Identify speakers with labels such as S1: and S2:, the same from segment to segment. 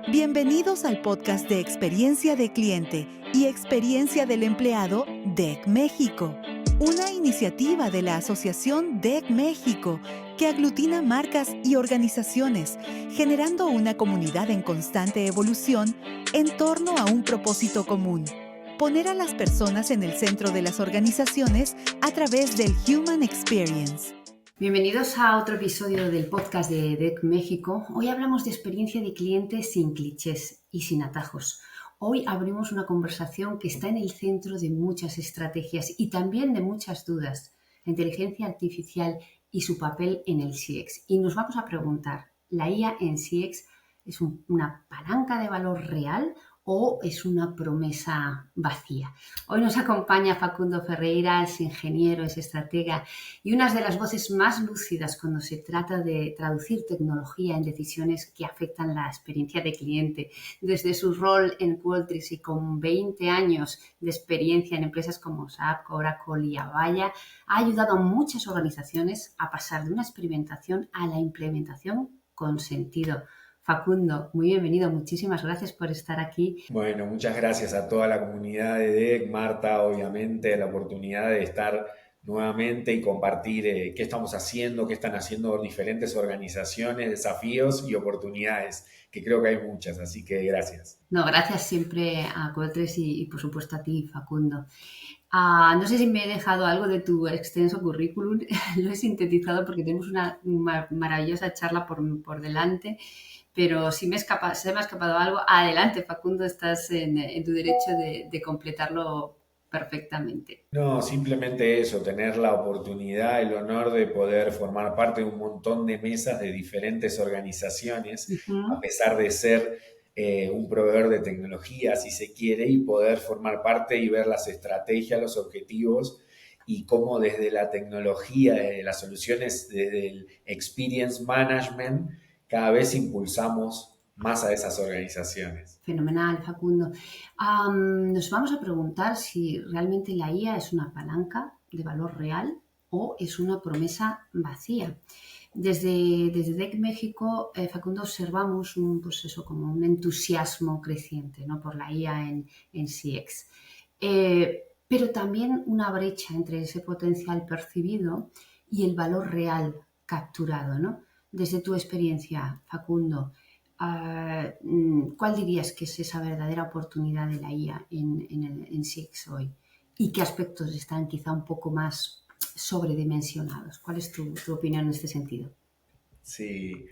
S1: Bienvenidos al podcast de Experiencia de Cliente y Experiencia del Empleado DEC México, una iniciativa de la Asociación DEC México que aglutina marcas y organizaciones, generando una comunidad en constante evolución en torno a un propósito común: poner a las personas en el centro de las organizaciones a través del Human Experience.
S2: Bienvenidos a otro episodio del podcast de DEC México. Hoy hablamos de experiencia de cliente sin clichés y sin atajos. Hoy abrimos una conversación que está en el centro de muchas estrategias y también de muchas dudas: la inteligencia artificial y su papel en el CX. Y nos vamos a preguntar, ¿la IA en CX es una palanca de valor real o es una promesa vacía? Hoy nos acompaña Facundo Ferreira, es ingeniero, es estratega y una de las voces más lúcidas cuando se trata de traducir tecnología en decisiones que afectan la experiencia de cliente. Desde su rol en Qualtrics y con 20 años de experiencia en empresas como SAP, Oracle y Avaya, ha ayudado a muchas organizaciones a pasar de una experimentación a la implementación con sentido. Facundo, muy bienvenido, muchísimas gracias por estar aquí.
S3: Bueno, muchas gracias a toda la comunidad de DEC, Marta, obviamente, la oportunidad de estar nuevamente y compartir qué estamos haciendo, qué están haciendo diferentes organizaciones, desafíos y oportunidades, que creo que hay muchas, así que gracias.
S2: No, gracias siempre a Qualtrics y por supuesto a ti, Facundo. No sé si me he dejado algo de tu extenso currículum, lo he sintetizado porque tenemos una maravillosa charla por delante, pero si se me ha escapado algo, adelante, Facundo, estás en tu derecho de completarlo perfectamente.
S3: No, simplemente eso, tener la oportunidad, el honor de poder formar parte de un montón de mesas de diferentes organizaciones, a
S2: Uh-huh.
S3: pesar de ser un proveedor de tecnología, si se quiere, y poder formar parte y ver las estrategias, los objetivos y cómo desde la tecnología, desde las soluciones, desde el experience management, cada vez impulsamos más a esas organizaciones.
S2: Fenomenal, Facundo. Nos vamos a preguntar si realmente la IA es una palanca de valor real o es una promesa vacía. Desde DEC México, Facundo, observamos como un entusiasmo creciente, ¿no?, por la IA en CX. Pero también una brecha entre ese potencial percibido y el valor real capturado, ¿no? Desde tu experiencia, Facundo, ¿cuál dirías que es esa verdadera oportunidad de la IA en CX hoy? ¿Y qué aspectos están quizá un poco más sobredimensionados? ¿Cuál es tu opinión en este sentido?
S3: Sí,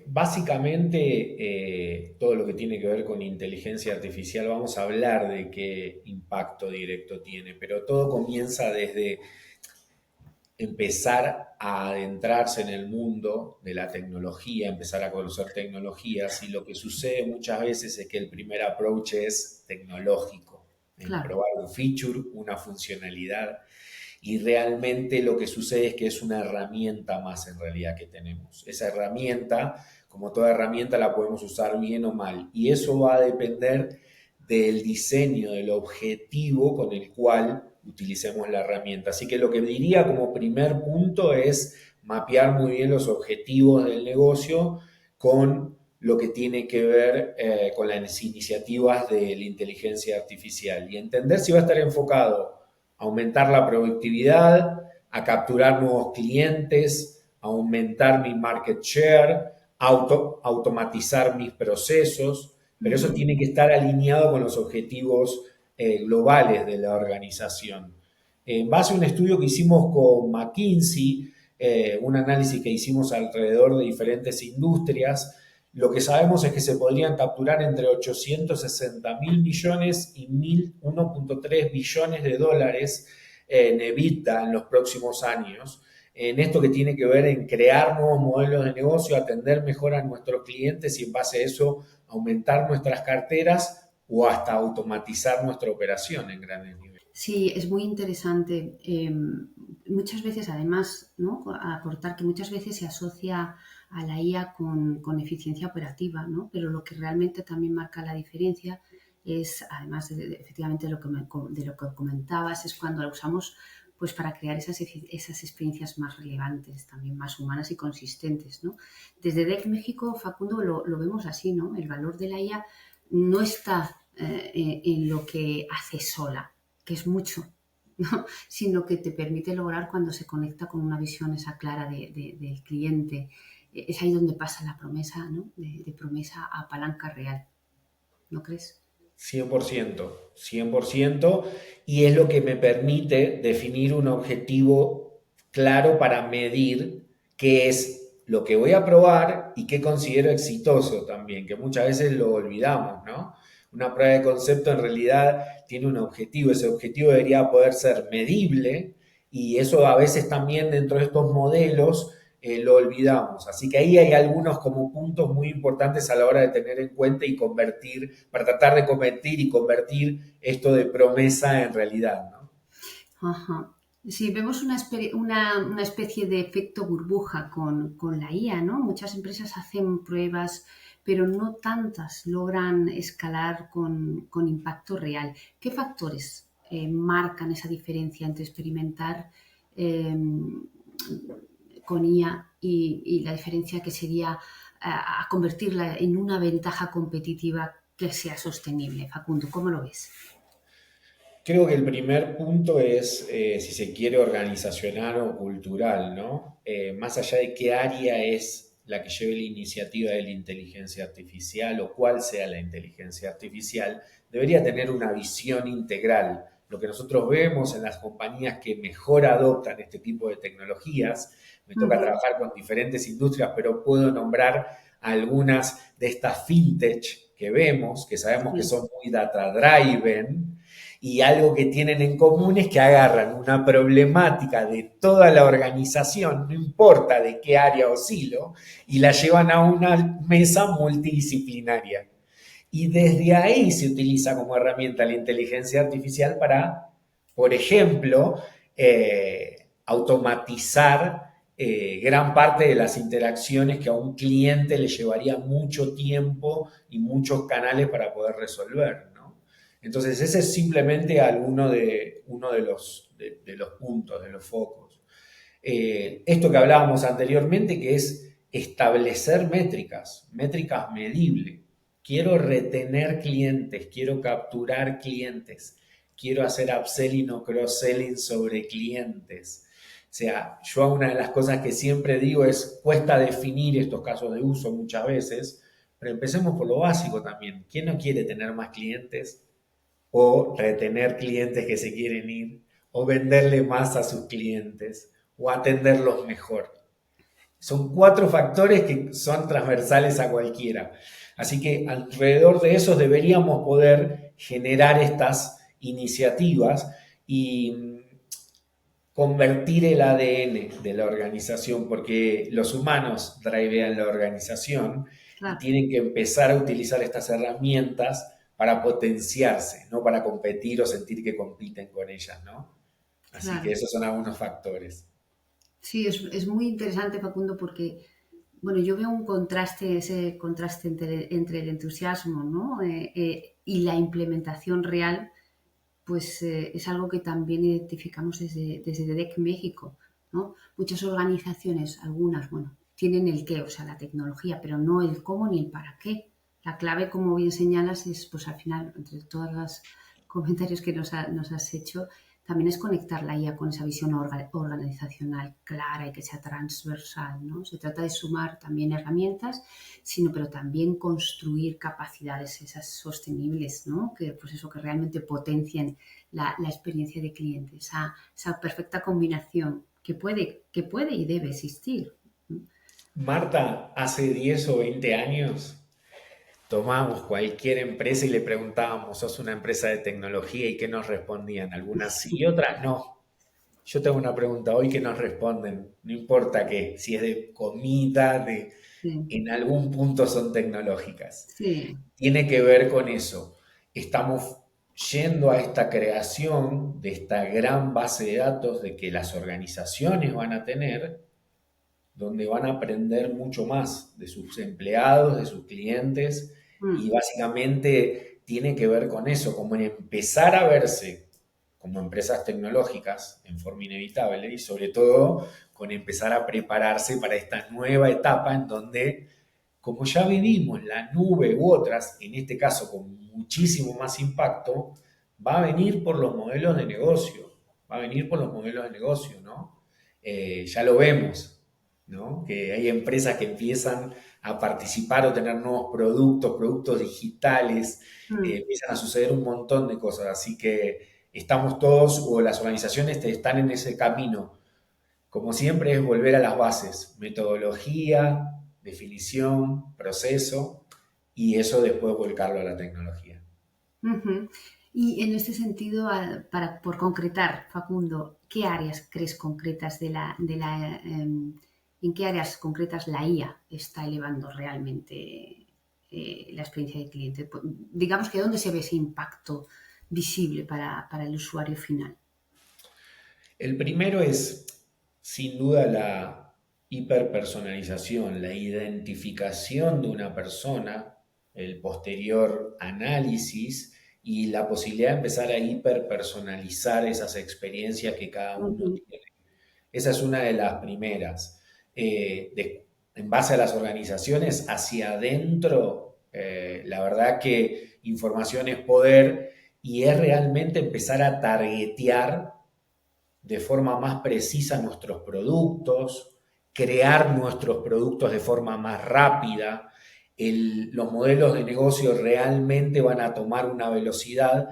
S3: básicamente todo lo que tiene que ver con inteligencia artificial, vamos a hablar de qué impacto directo tiene, pero todo comienza desde empezar a adentrarse en el mundo de la tecnología, empezar a conocer tecnologías, y lo que sucede muchas veces es que el primer approach es tecnológico, en
S2: Claro.
S3: probar un feature, una funcionalidad, y realmente lo que sucede es que es una herramienta más en realidad que tenemos. Esa herramienta, como toda herramienta, la podemos usar bien o mal, y eso va a depender del diseño, del objetivo con el cual utilicemos la herramienta. Así que lo que diría como primer punto es mapear muy bien los objetivos del negocio con lo que tiene que ver con las iniciativas de la inteligencia artificial y entender si va a estar enfocado a aumentar la productividad, a capturar nuevos clientes, a aumentar mi market share, automatizar mis procesos, pero eso
S2: Uh-huh.
S3: tiene que estar alineado con los objetivos globales de la organización. En base a un estudio que hicimos con McKinsey, un análisis que hicimos alrededor de diferentes industrias, lo que sabemos es que se podrían capturar entre 860 mil millones y 1.3 billones de dólares en EBITDA en los próximos años. En esto que tiene que ver en crear nuevos modelos de negocio, atender mejor a nuestros clientes y en base a eso aumentar nuestras carteras o hasta automatizar nuestra operación en grandes niveles.
S2: Sí, es muy interesante. Muchas veces, además, ¿no?, aportar que muchas veces se asocia a la IA con eficiencia operativa, ¿no? Pero lo que realmente también marca la diferencia es, además efectivamente de lo que comentabas, es cuando la usamos pues para crear esas experiencias más relevantes, también más humanas y consistentes, ¿no? Desde DEC México, Facundo, lo vemos así, ¿no? El valor de la IA no está en lo que hace sola, que es mucho, ¿no? Sino que te permite lograr cuando se conecta con una visión esa clara del cliente. Es ahí donde pasa la promesa, ¿no? De promesa a palanca real, ¿no crees?
S3: 100%, 100%, y es lo que me permite definir un objetivo claro para medir qué es lo que voy a probar y qué considero exitoso también, que muchas veces lo olvidamos, ¿no? Una prueba de concepto en realidad tiene un objetivo, ese objetivo debería poder ser medible y eso a veces también dentro de estos modelos lo olvidamos. Así que ahí hay algunos como puntos muy importantes a la hora de tener en cuenta y convertir, para tratar de convertir y convertir esto de promesa en realidad, ¿no?
S2: Ajá. Sí, vemos una especie de efecto burbuja con la IA, ¿no? Muchas empresas hacen pruebas, pero no tantas logran escalar con impacto real. ¿Qué factores marcan esa diferencia entre experimentar eh, con IA y la diferencia que sería a convertirla en una ventaja competitiva que sea sostenible? Facundo, ¿cómo lo ves?
S3: Creo que el primer punto es, si se quiere, organizacional o cultural, ¿no? Más allá de qué área es la que lleve la iniciativa de la inteligencia artificial o cuál sea la inteligencia artificial, debería tener una visión integral. Lo que nosotros vemos en las compañías que mejor adoptan este tipo de tecnologías, me toca
S2: Ujú.
S3: trabajar con diferentes industrias, pero puedo nombrar algunas de estas fintech que vemos, que sabemos que
S2: Sí.
S3: son muy data driven, y algo que tienen en común es que agarran una problemática de toda la organización, no importa de qué área o silo, y la llevan a una mesa multidisciplinaria. Y desde ahí se utiliza como herramienta la inteligencia artificial para, por ejemplo, automatizar gran parte de las interacciones que a un cliente le llevaría mucho tiempo y muchos canales para poder resolver, ¿no? Entonces, ese es simplemente uno de los puntos, de los focos. Esto que hablábamos anteriormente, que es establecer métricas, métricas medibles. Quiero retener clientes, quiero capturar clientes, quiero hacer upselling o cross-selling sobre clientes. O sea, yo una de las cosas que siempre digo es, cuesta definir estos casos de uso muchas veces, pero empecemos por lo básico también. ¿Quién no quiere tener más clientes? O retener clientes que se quieren ir, o venderle más a sus clientes, o atenderlos mejor. Son cuatro factores que son transversales a cualquiera. Así que alrededor de esos deberíamos poder generar estas iniciativas y convertir el ADN de la organización, porque los humanos drivean la organización y
S2: Claro.
S3: tienen que empezar a utilizar estas herramientas para potenciarse, no para competir o sentir que compiten con ellas, ¿no? Así que
S2: Claro.
S3: esos son algunos factores.
S2: Sí, es muy interesante, Facundo, porque, bueno, yo veo un contraste, ese contraste entre el entusiasmo, ¿no? Y la implementación real, pues es algo que también identificamos desde DEC México, ¿no? Muchas organizaciones, algunas, bueno, tienen el qué, o sea, la tecnología, pero no el cómo ni el para qué. La clave, como bien señalas, es, pues al final, entre todos los comentarios que nos has hecho, también es conectar la IA con esa visión organizacional clara y que sea transversal, ¿no? Se trata de sumar también herramientas, pero también construir capacidades esas sostenibles, ¿no? Que, pues eso, que realmente potencien la experiencia de cliente, esa perfecta combinación que puede y debe existir.
S3: Marta, hace 10 o 20 años tomábamos cualquier empresa y le preguntábamos, ¿sos una empresa de tecnología? ¿Y qué nos respondían? Algunas sí y otras no. Yo tengo una pregunta hoy que nos responden, no importa qué, si es de comida,
S2: Sí,
S3: en algún punto son tecnológicas.
S2: sí,
S3: Tiene que ver con eso. Estamos yendo a esta creación de esta gran base de datos de que las organizaciones van a tener, donde van a aprender mucho más de sus empleados, de sus clientes, y
S2: mm,
S3: básicamente tiene que ver con eso, como en empezar a verse como empresas tecnológicas en forma inevitable y sobre todo con empezar a prepararse para esta nueva etapa en donde, como ya vivimos la nube u otras, en este caso con muchísimo más impacto, va a venir por los modelos de negocio, va a venir por los modelos de negocio, ¿no? Ya lo vemos, ¿no? Que hay empresas que empiezan a participar o tener nuevos productos digitales, empiezan a suceder un montón de cosas, así que estamos todos o las organizaciones están en ese camino. Como siempre es volver a las bases, metodología, definición, proceso y eso después volcarlo a la tecnología.
S2: Ujú. Y en este sentido, por concretar, Facundo, ¿qué áreas crees concretas en qué áreas concretas la IA está elevando realmente la experiencia del cliente? Digamos que ¿dónde se ve ese impacto visible para el usuario final?
S3: El primero es, sin duda, la hiperpersonalización, la identificación de una persona, el posterior análisis y la posibilidad de empezar a hiperpersonalizar esas experiencias que cada uno
S2: Ujú.
S3: tiene. Esa es una de las primeras. En base a las organizaciones, hacia adentro, la verdad que información es poder y es realmente empezar a targetear de forma más precisa nuestros productos, crear nuestros productos de forma más rápida. Los modelos de negocio realmente van a tomar una velocidad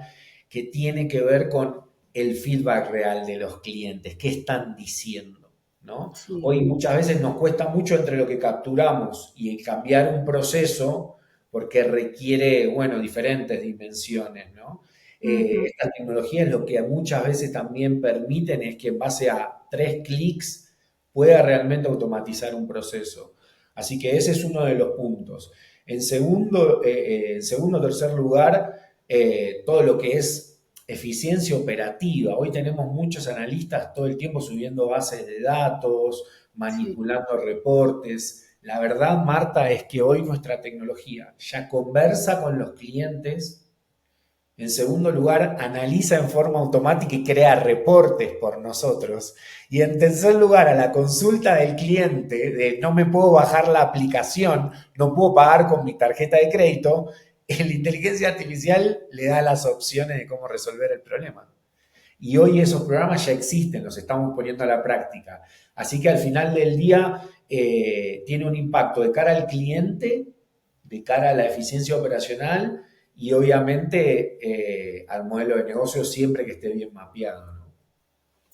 S3: que tiene que ver con el feedback real de los clientes, qué están diciendo, ¿no?
S2: Sí.
S3: Hoy muchas veces nos cuesta mucho entre lo que capturamos y el cambiar un proceso porque requiere, bueno, diferentes dimensiones, ¿no?
S2: Ujú.
S3: Estas tecnologías lo que muchas veces también permiten es que en base a 3 clics pueda realmente automatizar un proceso. Así que ese es uno de los puntos. En segundo o tercer lugar, todo lo que es eficiencia operativa. Hoy tenemos muchos analistas todo el tiempo subiendo bases de datos,
S2: Sí.
S3: manipulando reportes. La verdad, Marta, es que hoy nuestra tecnología ya conversa con los clientes. En segundo lugar, analiza en forma automática y crea reportes por nosotros. Y en tercer lugar, a la consulta del cliente de no me puedo bajar la aplicación, no puedo pagar con mi tarjeta de crédito, la inteligencia artificial le da las opciones de cómo resolver el problema. Y hoy esos programas ya existen, los estamos poniendo a la práctica. Así que al final del día tiene un impacto de cara al cliente, de cara a la eficiencia operacional y obviamente al modelo de negocio siempre que esté bien mapeado, ¿no?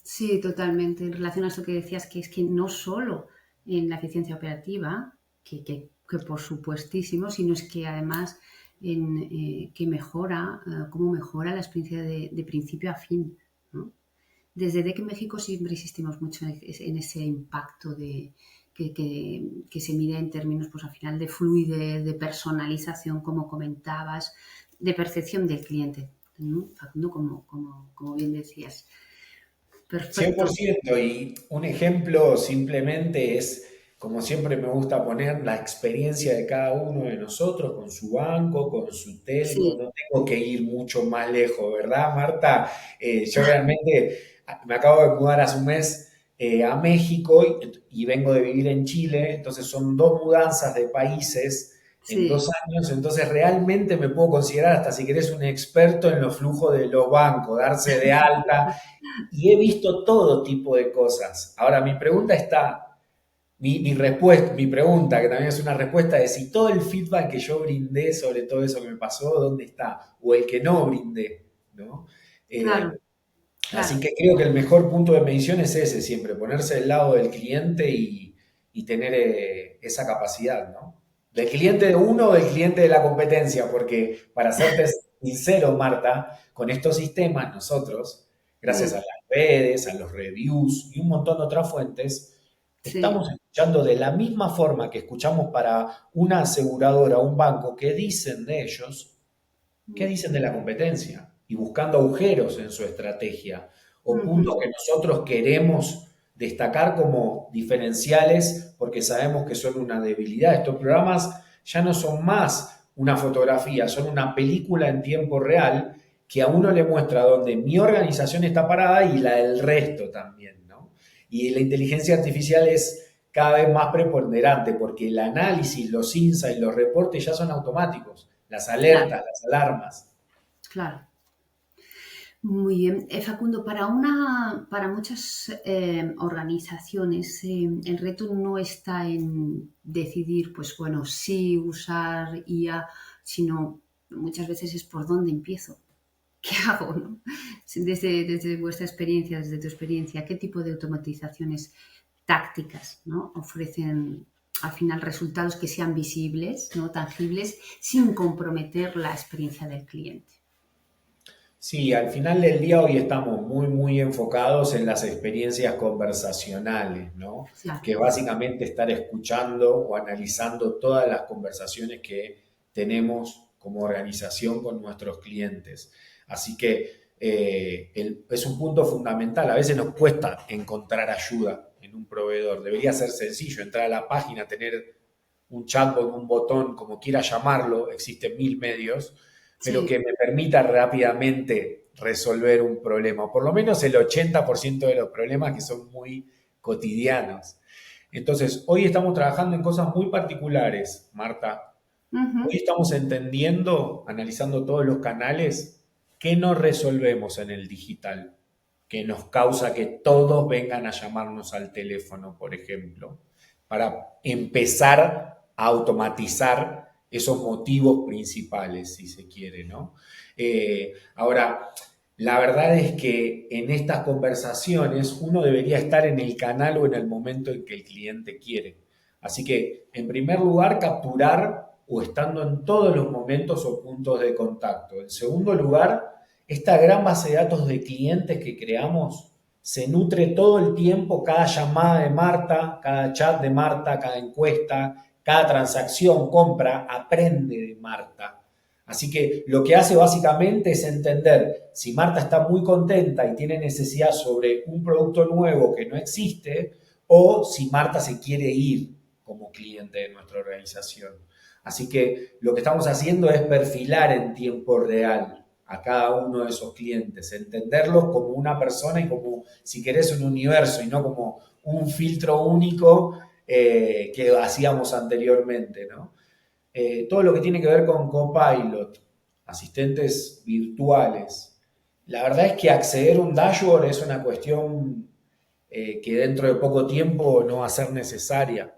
S2: Sí, totalmente. En relación a eso que decías, que es que no solo en la eficiencia operativa, que por supuestísimo, sino es que además que mejora, cómo mejora la experiencia de principio a fin, ¿no? Desde DEC México siempre insistimos mucho en ese impacto que se mide en términos, pues al final, de fluidez, de personalización, como comentabas, de percepción del cliente, ¿no? Facundo, como bien decías.
S3: Cien por
S2: Perfecto.
S3: ciento y un ejemplo simplemente es, como siempre me gusta poner, la experiencia de cada uno de nosotros con su banco, con su telco.
S2: Sí,
S3: No tengo que ir mucho más lejos, ¿verdad, Marta? Yo realmente me acabo de mudar hace un mes a México y vengo de vivir en Chile, entonces son 2 mudanzas de países en
S2: sí,
S3: 2 años, entonces realmente me puedo considerar hasta si querés un experto en los flujos de los bancos, darse de alta y he visto todo tipo de cosas. Ahora, mi pregunta está, mi respuesta, mi pregunta, que también es una respuesta, es si todo el feedback que yo brindé sobre todo eso que me pasó, ¿dónde está? O el que no brindé, ¿no?
S2: claro,
S3: Eh, Así
S2: claro.
S3: que creo que el mejor punto de medición es ese, siempre, ponerse del lado del cliente y tener esa capacidad, ¿no? Del cliente de uno o del cliente de la competencia, porque para serte sincero, Marta, con estos sistemas nosotros, gracias a
S2: Mm,
S3: las redes, a los reviews y un montón de otras fuentes,
S2: sí,
S3: estamos escuchando de la misma forma que escuchamos para una aseguradora, un banco, qué dicen de ellos, qué
S2: mm,
S3: dicen de la competencia y buscando agujeros en su estrategia o puntos
S2: ujú,
S3: que nosotros queremos destacar como diferenciales porque sabemos que son una debilidad. Estos programas ya no son más una fotografía, son una película en tiempo real que a uno le muestra dónde mi organización está parada y la del resto también, ¿no? Y la inteligencia artificial es cada vez más preponderante porque el análisis, los insights, los reportes ya son automáticos, las
S2: Claro,
S3: alertas, las alarmas.
S2: claro. Muy bien. Facundo, para muchas organizaciones el reto no está en decidir, pues bueno, sí usar IA, sino muchas veces es por dónde empiezo. ¿Qué hago? ¿No? Desde vuestra experiencia, desde tu experiencia, ¿qué tipo de automatizaciones tácticas, ¿no?, ofrecen al final resultados que sean visibles, ¿no?, tangibles, sin comprometer la experiencia del cliente?
S3: Sí, al final del día hoy estamos muy, muy enfocados en las experiencias conversacionales, ¿no?
S2: Claro.
S3: Que es básicamente estar escuchando o analizando todas las conversaciones que tenemos como organización con nuestros clientes. Así que es un punto fundamental. A veces nos cuesta encontrar ayuda en un proveedor. Debería ser sencillo, entrar a la página, tener un chatbot, un botón, como quiera llamarlo, existen mil medios, pero
S2: Sí.
S3: que me permita rápidamente resolver un problema, o por lo menos el 80% de los problemas que son muy cotidianos. Entonces, hoy estamos trabajando en cosas muy particulares, Marta. Hoy
S2: Ujú.
S3: estamos entendiendo, analizando todos los canales, qué no resolvemos en el digital, que nos causa que todos vengan a llamarnos al teléfono, por ejemplo, para empezar a automatizar esos motivos principales, si se quiere, ¿no? Ahora, la verdad es que en estas conversaciones uno debería estar en el canal o en el momento en que el cliente quiere. Así que, en primer lugar, capturar o estando en todos los momentos o puntos de contacto. En segundo lugar, esta gran base de datos de clientes que creamos se nutre todo el tiempo, cada llamada de Marta, cada chat de Marta, cada encuesta, cada transacción, compra, aprende de Marta. Así que lo que hace básicamente es entender si Marta está muy contenta y tiene necesidad sobre un producto nuevo que no existe o si Marta se quiere ir como cliente de nuestra organización. Así que lo que estamos haciendo es perfilar en tiempo real a cada uno de esos clientes, entenderlos como una persona y como, si querés, un universo y no como un filtro único que hacíamos anteriormente, ¿no? Todo lo que tiene que ver con Copilot, asistentes virtuales. La verdad es que acceder a un dashboard es una cuestión que dentro de poco tiempo no va a ser necesaria.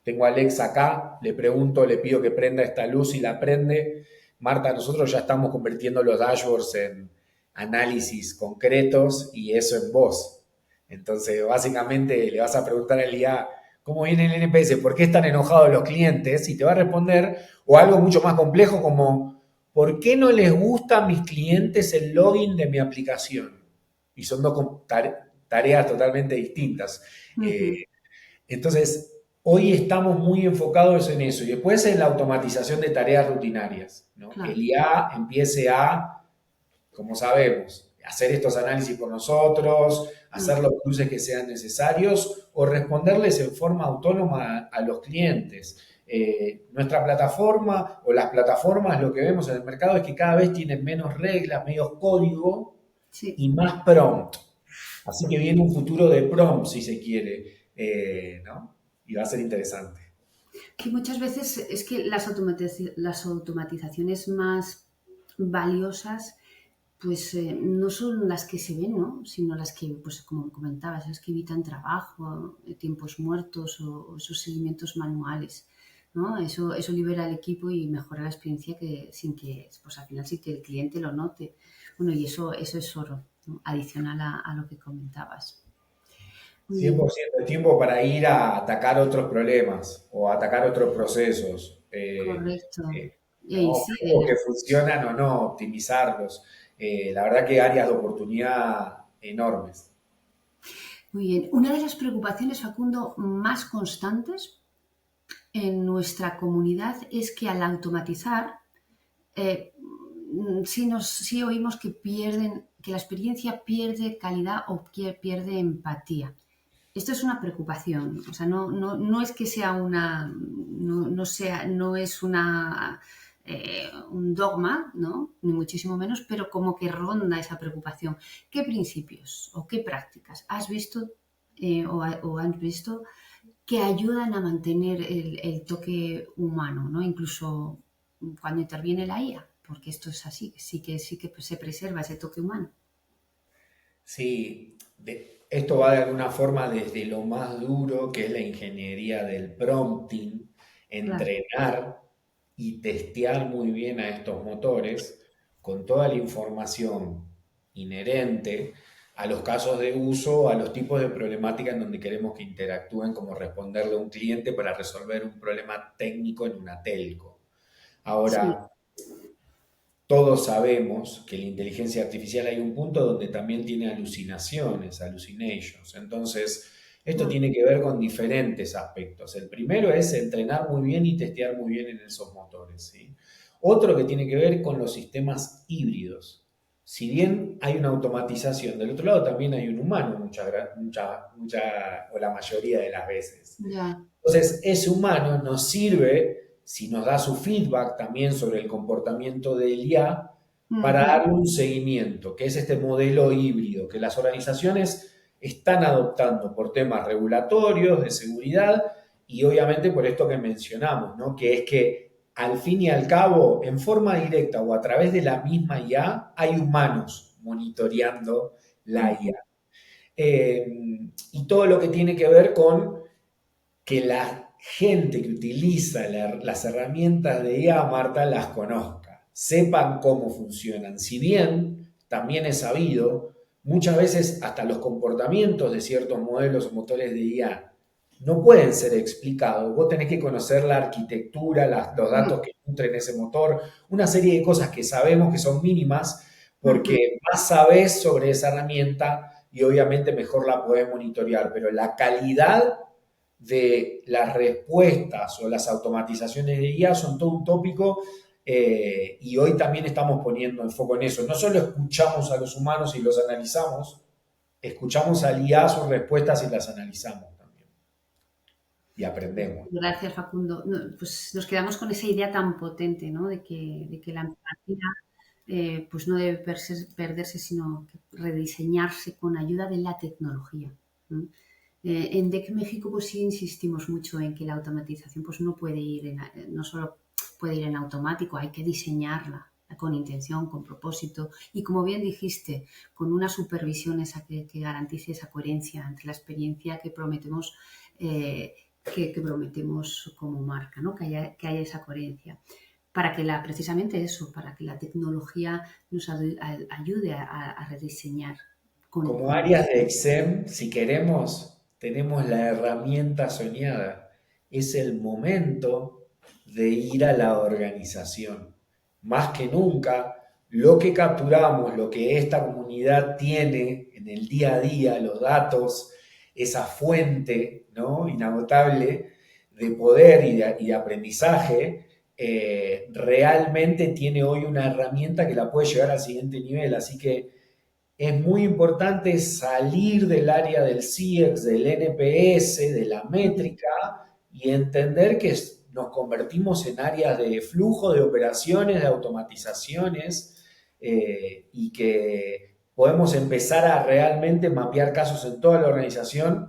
S3: Tengo a Alexa acá, le pregunto, le pido que prenda esta luz y la prende. Marta, nosotros ya estamos convirtiendo los dashboards en análisis concretos y eso en voz. Entonces, básicamente le vas a preguntar al IA cómo viene el NPS, por qué están enojados los clientes y te va a responder, o algo mucho más complejo como, ¿por qué no les gusta a mis clientes el login de mi aplicación? Y son dos tareas totalmente distintas.
S2: Ujú.
S3: Entonces, hoy estamos muy enfocados en eso. Y después en la automatización de tareas rutinarias, ¿no? Que el
S2: Claro.
S3: IA empiece a, como sabemos, hacer estos análisis por nosotros, hacer
S2: Ujú.
S3: los cruces que sean necesarios o responderles en forma autónoma a los clientes. Nuestra plataforma o las plataformas, lo que vemos en el mercado es que cada vez tienen menos reglas, menos código
S2: Sí.
S3: y más prompt. Así que viene un futuro de prompt, si se quiere, ¿no? Y va a ser interesante.
S2: Que muchas veces es que las automatizaciones más valiosas pues no son las que se ven, ¿no?, sino las que, pues como comentabas, las que evitan trabajo, tiempos muertos o esos seguimientos manuales, ¿no? Eso libera al equipo y mejora la experiencia que, sin que, pues al final sí que el cliente lo note. Bueno, y eso es oro, ¿no?, adicional a lo que comentabas. Muy bien,
S3: 100% de tiempo para ir a atacar otros problemas o atacar otros procesos,
S2: correcto. Y ahí
S3: ¿no?
S2: sí,
S3: O que funcionan o no, optimizarlos. La verdad que áreas de oportunidad enormes.
S2: muy bien. Una de las preocupaciones, Facundo, más constantes en nuestra comunidad es que al automatizar, sí oímos que la experiencia pierde calidad o que pierde empatía. Esto es una preocupación, o sea, no es que sea no es una un dogma, ¿no? Ni muchísimo menos, pero como que ronda esa preocupación. ¿Qué principios o qué prácticas has visto o has visto que ayudan a mantener el toque humano, ¿no? Incluso cuando interviene la IA, porque esto es así, sí que se preserva ese toque humano.
S3: Sí, esto va de alguna forma desde lo más duro, que es la ingeniería del prompting,
S2: Claro.
S3: entrenar y testear muy bien a estos motores con toda la información inherente a los casos de uso, a los tipos de problemática en donde queremos que interactúen, como responderle a un cliente para resolver un problema técnico en una telco.
S2: Sí.
S3: Ahora, todos sabemos que la inteligencia artificial hay un punto donde también tiene alucinaciones, hallucinations. Entonces, esto
S2: Mm,
S3: tiene que ver con diferentes aspectos. El primero es entrenar muy bien y testear muy bien en esos motores, ¿sí? Otro que tiene que ver con los sistemas híbridos. Si bien hay una automatización, del otro lado también hay un humano o la mayoría de las veces.
S2: ya.
S3: Entonces, ese humano nos sirve, si nos da su feedback también sobre el comportamiento del IA, para
S2: Ujú.
S3: darle un seguimiento, que es este modelo híbrido que las organizaciones están adoptando por temas regulatorios, de seguridad y obviamente por esto que mencionamos, ¿no? Que es que al fin y al cabo, en forma directa o a través de la misma IA, hay humanos monitoreando la
S2: Ujú.
S3: IA. Y todo lo que tiene que ver con que la gente que utiliza las herramientas de IA, Marta, las conozca, sepan cómo funcionan. Si bien también es sabido, muchas veces hasta los comportamientos de ciertos modelos o motores de IA no pueden ser explicados. Vos tenés que conocer la arquitectura, los
S2: Mm,
S3: datos que nutren ese motor, una serie de cosas que sabemos que son mínimas,
S2: ujú.
S3: porque más sabés sobre esa herramienta y obviamente mejor la podés monitorear, pero la calidad de las respuestas o las automatizaciones de IA son todo un tópico y hoy también estamos poniendo el foco en eso. No solo escuchamos a los humanos y los analizamos, escuchamos al IA sus respuestas y las analizamos también y aprendemos.
S2: Gracias, Facundo. No, pues nos quedamos con esa idea tan potente, ¿no? De que la empatía pues no debe perderse, sino que rediseñarse con ayuda de la tecnología. ¿No? En DEC México pues sí insistimos mucho en que la automatización pues no puede ir no solo puede ir en automático, hay que diseñarla con intención, con propósito y como bien dijiste, con una supervisión esa que garantice esa coherencia entre la experiencia que prometemos que prometemos como marca, ¿no? Que haya esa coherencia para que precisamente eso, para que la tecnología nos ayude a rediseñar
S3: Como
S2: con
S3: áreas de exem, si queremos, tenemos la herramienta soñada. Es el momento de ir a la organización. Más que nunca, lo que capturamos, lo que esta comunidad tiene en el día a día, los datos, esa fuente, ¿no?, inagotable de poder y de aprendizaje, realmente tiene hoy una herramienta que la puede llevar al siguiente nivel. Así que es muy importante salir del área del CIEX, del NPS, de la métrica y entender que nos convertimos en áreas de flujo de operaciones, de automatizaciones y que podemos empezar a realmente mapear casos en toda la organización.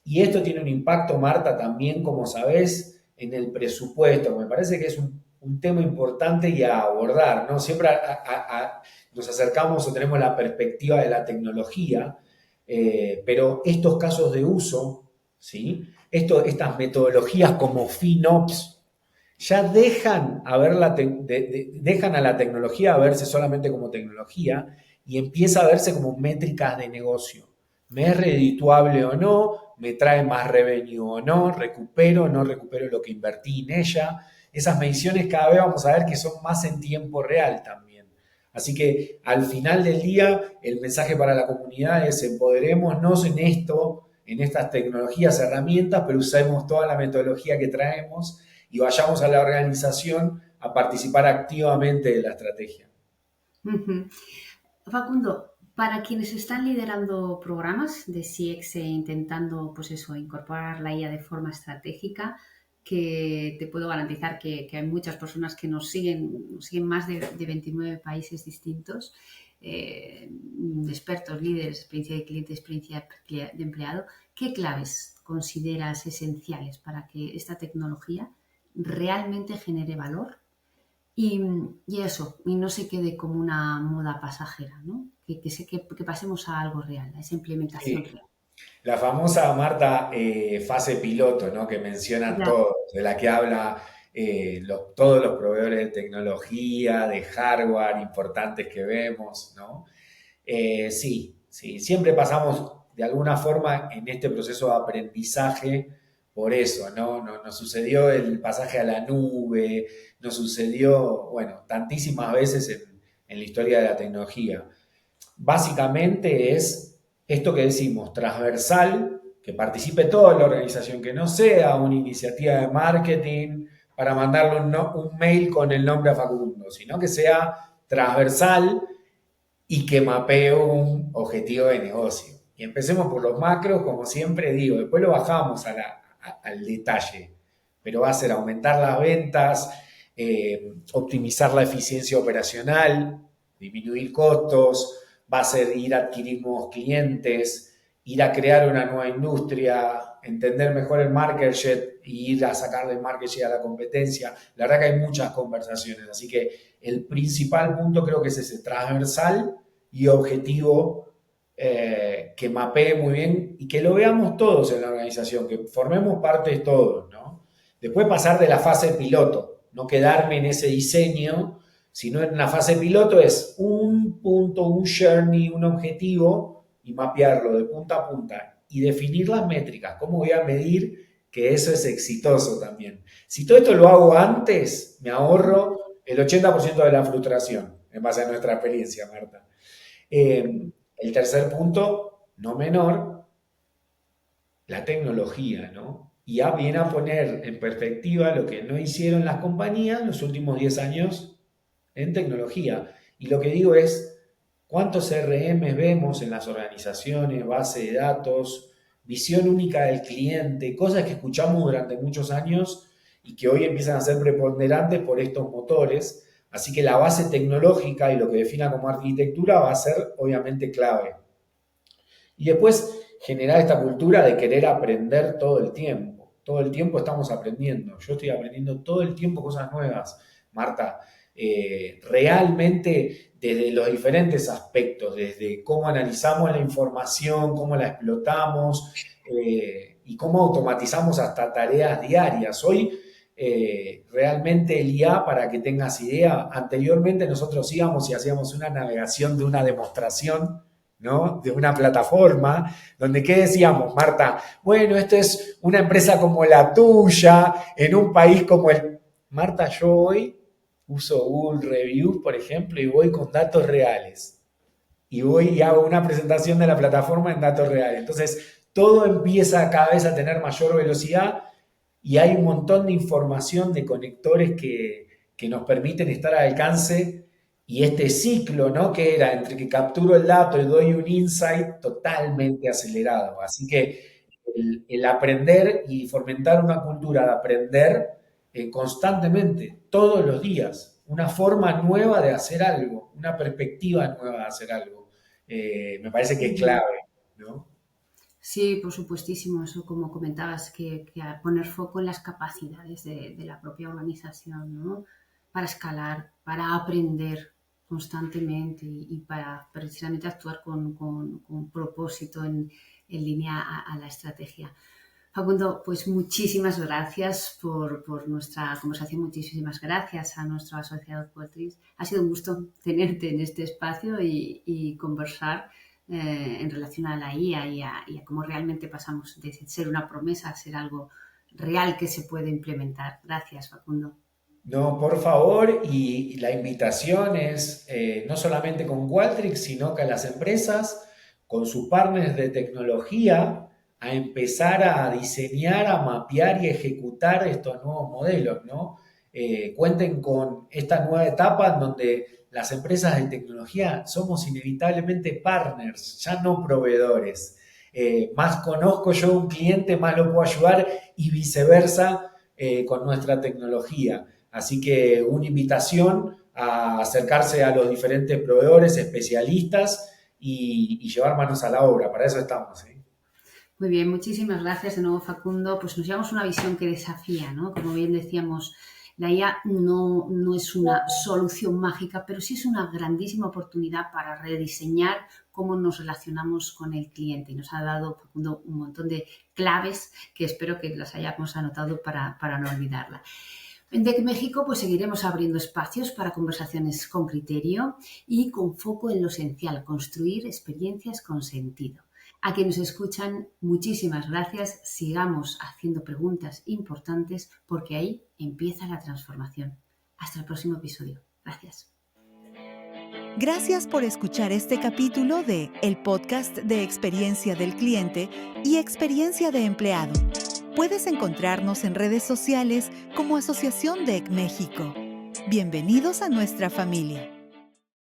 S3: Y esto tiene un impacto, Marta, también, como sabés, en el presupuesto. Me parece que es un tema importante y a abordar, ¿no? Siempre nos acercamos o tenemos la perspectiva de la tecnología, pero estos casos de uso, ¿sí? Estas metodologías como FinOps ya dejan dejan a la tecnología a verse solamente como tecnología y empieza a verse como métricas de negocio. ¿Me es redituable o no? ¿Me trae más revenue o no? ¿Recupero o no recupero lo que invertí en ella? Esas mediciones cada vez vamos a ver que son más en tiempo real también. Así que al final del día, el mensaje para la comunidad es empoderémonos en esto, en estas tecnologías, herramientas, pero usemos toda la metodología que traemos y vayamos a la organización a participar activamente de la estrategia.
S2: Ujú. Facundo, para quienes están liderando programas de CX e intentando, pues eso, incorporar la IA de forma estratégica, que te puedo garantizar que hay muchas personas que nos siguen más de 29 países distintos, expertos, líderes, experiencia de cliente, experiencia de empleado. ¿Qué claves consideras esenciales para que esta tecnología realmente genere valor y no se quede como una moda pasajera, ¿no? Que pasemos a algo real, a esa implementación
S3: Sí.
S2: real?
S3: La famosa, Marta, fase piloto, ¿no? Que mencionan
S2: Ya,
S3: todos, de la que habla todos los proveedores de tecnología, de hardware importantes que vemos, ¿no? Sí, sí, siempre pasamos de alguna forma en este proceso de aprendizaje por eso, ¿no? Nos sucedió el pasaje a la nube, nos sucedió, bueno, tantísimas veces en la historia de la tecnología. Básicamente es esto que decimos, transversal, que participe toda la organización, que no sea una iniciativa de marketing para mandarle un mail con el nombre a Facundo, sino que sea transversal y que mapee un objetivo de negocio. Y empecemos por los macros, como siempre digo, después lo bajamos al detalle, pero va a ser aumentar las ventas, optimizar la eficiencia operacional, disminuir costos, va a ser ir a adquirir nuevos clientes, ir a crear una nueva industria, entender mejor el market share y ir a sacar del market share a la competencia. La verdad que hay muchas conversaciones, así que el principal punto creo que es ese transversal y objetivo que mapee muy bien y que lo veamos todos en la organización, que formemos parte de todos, ¿no? Después pasar de la fase piloto, no quedarme en ese diseño, sino en la fase piloto es un punto, un journey, un objetivo y mapearlo de punta a punta y definir las métricas, cómo voy a medir que eso es exitoso también. Si todo esto lo hago antes, me ahorro el 80% de la frustración, en base a nuestra experiencia, Marta. El tercer punto, no menor, la tecnología, ¿no? Y viene a poner en perspectiva lo que no hicieron las compañías en los últimos 10 años en tecnología. Y lo que digo es, ¿cuántos CRM vemos en las organizaciones, base de datos, visión única del cliente, cosas que escuchamos durante muchos años y que hoy empiezan a ser preponderantes por estos motores? Así que la base tecnológica y lo que defina como arquitectura va a ser obviamente clave. Y después generar esta cultura de querer aprender todo el tiempo. Todo el tiempo estamos aprendiendo. Yo estoy aprendiendo todo el tiempo cosas nuevas, Marta. Realmente desde los diferentes aspectos, desde cómo analizamos la información, cómo la explotamos y cómo automatizamos hasta tareas diarias. Hoy realmente el IA, para que tengas idea, anteriormente nosotros íbamos y hacíamos una navegación de una demostración, ¿no? De una plataforma, donde ¿qué decíamos, Marta? Bueno, esto es una empresa como la tuya, en un país como el... Marta, yo hoy uso Google Reviews, por ejemplo, y voy con datos reales. Y voy y hago una presentación de la plataforma en datos reales. Entonces, todo empieza cada vez a tener mayor velocidad y hay un montón de información de conectores que nos permiten estar al alcance y este ciclo, ¿no? Que era entre que capturo el dato y doy un insight totalmente acelerado. Así que el aprender y fomentar una cultura de aprender constantemente, todos los días, una forma nueva de hacer algo, una perspectiva nueva de hacer algo, me parece que es clave, ¿no?
S2: Sí, por supuestísimo, eso como comentabas, que a poner foco en las capacidades de la propia organización, ¿no? Para escalar, para aprender constantemente y para precisamente actuar con propósito en línea a la estrategia. Facundo, pues muchísimas gracias por nuestra conversación, muchísimas gracias a nuestro asociado Qualtrics. Ha sido un gusto tenerte en este espacio y conversar en relación a la IA y a cómo realmente pasamos de ser una promesa a ser algo real que se puede implementar. Gracias, Facundo.
S3: No, por favor, y la invitación es no solamente con Qualtrics, sino que a las empresas, con sus partners de tecnología, a empezar a diseñar, a mapear y ejecutar estos nuevos modelos, ¿no? Cuenten con esta nueva etapa en donde las empresas de tecnología somos inevitablemente partners, ya no proveedores. Más conozco yo a un cliente, más lo puedo ayudar y viceversa con nuestra tecnología. Así que una invitación a acercarse a los diferentes proveedores, especialistas y llevar manos a la obra. Para eso estamos, ¿sí?
S2: Muy bien, muchísimas gracias de nuevo, Facundo. Pues nos llevamos una visión que desafía, ¿no? Como bien decíamos, la IA no es una solución mágica, pero sí es una grandísima oportunidad para rediseñar cómo nos relacionamos con el cliente. Y nos ha dado, Facundo, un montón de claves que espero que las hayamos anotado para no olvidarla. En DEC México pues seguiremos abriendo espacios para conversaciones con criterio y con foco en lo esencial, construir experiencias con sentido. A quienes nos escuchan, muchísimas gracias. Sigamos haciendo preguntas importantes porque ahí empieza la transformación. Hasta el próximo episodio. Gracias.
S1: Gracias por escuchar este capítulo de el podcast de experiencia del cliente y experiencia de empleado. Puedes encontrarnos en redes sociales como Asociación DEC México. Bienvenidos a nuestra familia.